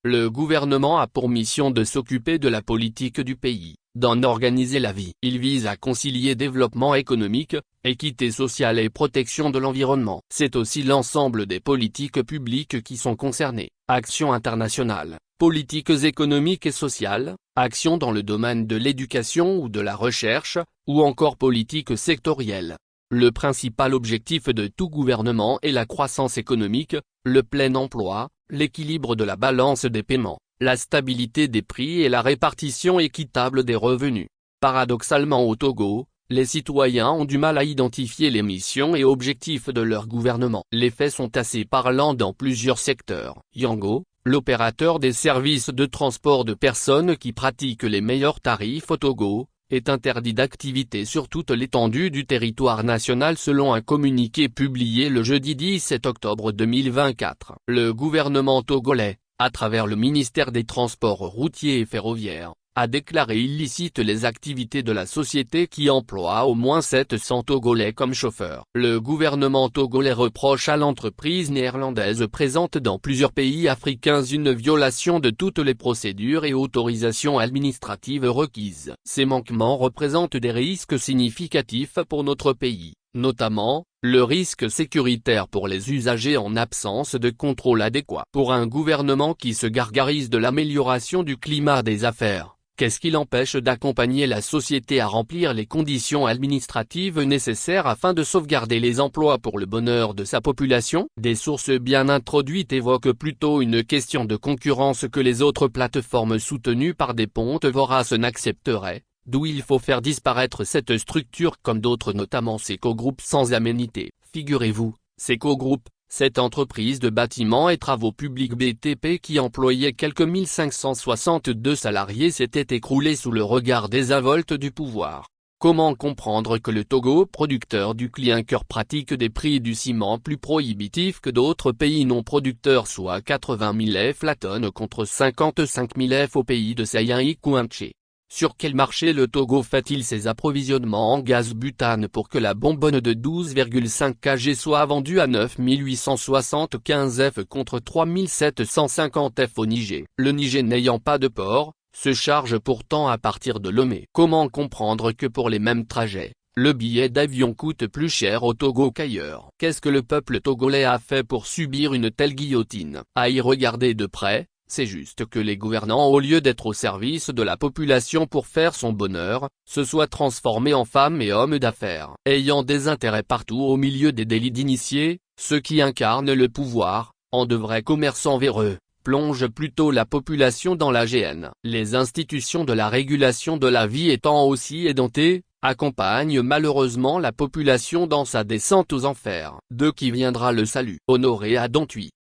Le gouvernement a pour mission de s'occuper de la politique du pays, d'en organiser la vie. Il vise à concilier développement économique, équité sociale et protection de l'environnement. C'est aussi l'ensemble des politiques publiques qui sont concernées. Actions internationales, politiques économiques et sociales, actions dans le domaine de l'éducation ou de la recherche, ou encore politiques sectorielles. Le principal objectif de tout gouvernement est la croissance économique, le plein emploi, l'équilibre de la balance des paiements, la stabilité des prix et la répartition équitable des revenus. Paradoxalement au Togo, les citoyens ont du mal à identifier les missions et objectifs de leur gouvernement. Les faits sont assez parlants dans plusieurs secteurs. Yango, l'opérateur des services de transport de personnes qui pratique les meilleurs tarifs au Togo, est interdit d'activité sur toute l'étendue du territoire national selon un communiqué publié le jeudi 17 octobre 2024. Le gouvernement togolais, à travers le ministère des Transports routiers et ferroviaires, a déclaré illicites les activités de la société qui emploie au moins 700 Togolais comme chauffeurs. Le gouvernement togolais reproche à l'entreprise néerlandaise présente dans plusieurs pays africains une violation de toutes les procédures et autorisations administratives requises. Ces manquements représentent des risques significatifs pour notre pays, notamment, le risque sécuritaire pour les usagers en absence de contrôle adéquat. Pour un gouvernement qui se gargarise de l'amélioration du climat des affaires, qu'est-ce qui l'empêche d'accompagner la société à remplir les conditions administratives nécessaires afin de sauvegarder les emplois pour le bonheur de sa population? Des sources bien introduites évoquent plutôt une question de concurrence que les autres plateformes soutenues par des pontes voraces n'accepteraient, d'où il faut faire disparaître cette structure comme d'autres, notamment Seco Group sans aménité. Figurez-vous, Seco Group, cette entreprise de bâtiments et travaux publics BTP qui employait quelques 1562 salariés s'était écroulée sous le regard désinvolte du pouvoir. Comment comprendre que le Togo, producteur du clinker, pratique des prix du ciment plus prohibitifs que d'autres pays non producteurs, soit 80 000 F la tonne contre 55 000 F au pays de Sayaïk ou Inché? Sur quel marché le Togo fait-il ses approvisionnements en gaz butane pour que la bonbonne de 12,5 kg soit vendue à 9 875 F contre 3 750 F au Niger? Le Niger, n'ayant pas de port, se charge pourtant à partir de Lomé. Comment comprendre que pour les mêmes trajets, le billet d'avion coûte plus cher au Togo qu'ailleurs? Qu'est-ce que le peuple togolais a fait pour subir une telle guillotine? À y regarder de près, c'est juste que les gouvernants, au lieu d'être au service de la population pour faire son bonheur, se soient transformés en femmes et hommes d'affaires. Ayant des intérêts partout au milieu des délits d'initiés, ceux qui incarnent le pouvoir, en de vrais commerçants véreux, plongent plutôt la population dans la gêne. Les institutions de la régulation de la vie étant aussi édentées, accompagnent malheureusement la population dans sa descente aux enfers. De qui viendra le salut? Honoré à Dontuy.